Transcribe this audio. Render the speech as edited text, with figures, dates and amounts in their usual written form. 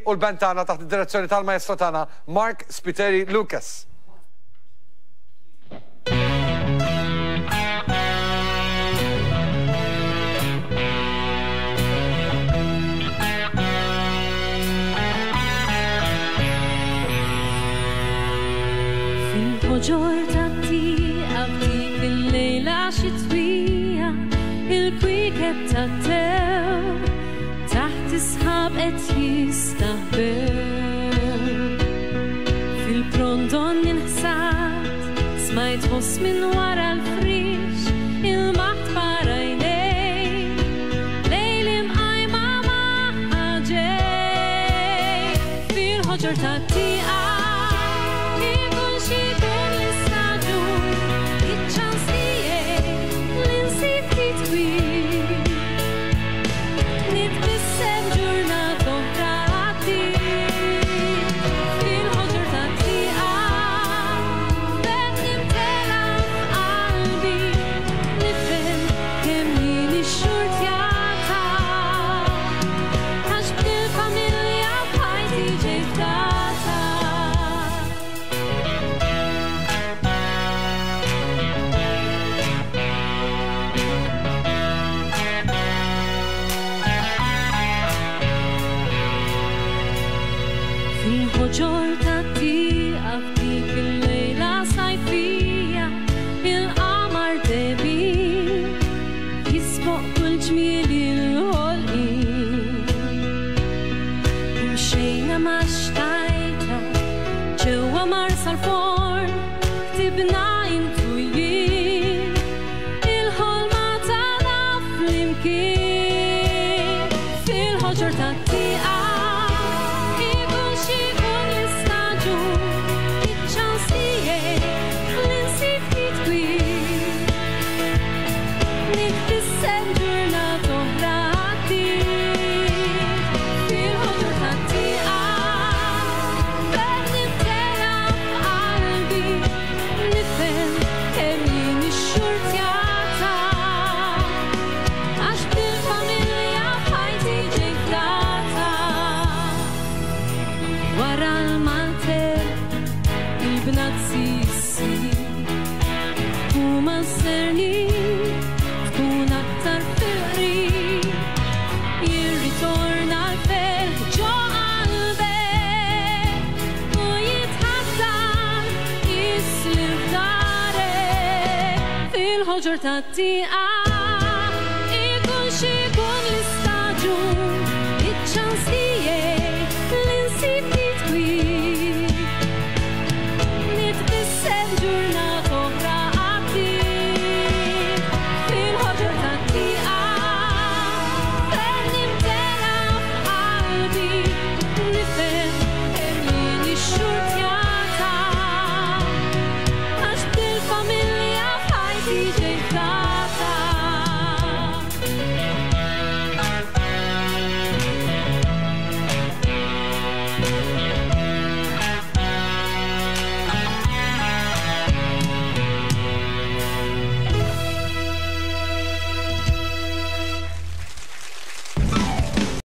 U l-bentana taħt id-direzzjoni tal-maestro tagħna Mark Spiteri Lucas. Fil-ħoġor tat-tieqa f'dik il-lejla xitwija, il-kwikeb tat-tew taħt is-sħab qed jistaħbew. Fil-prondon inħsat smajt ħoss minn wara l-frix, il-maħt barajnej lejli mqajma magħha ġej. Fil-ħoġor tat-tieqa fil-ħoġor tat-tieqa f'dik il-lejla sajfija, il-qamar debin jisboq kull ġmiel il-ħolqien. Imxejna ma' xtajta ġewwa marsa l-forn, ktibna intu jien il-ħolma tagħna flimkien. Fil-ħoġor tat-tieqa wara l-malter il-bnat sissi u ma-serni tkun aktar fil-qrib, jirritorna l-fel ġo qalbek u jitħaddar jislif darek. Fil-ħoġor tat-tieqa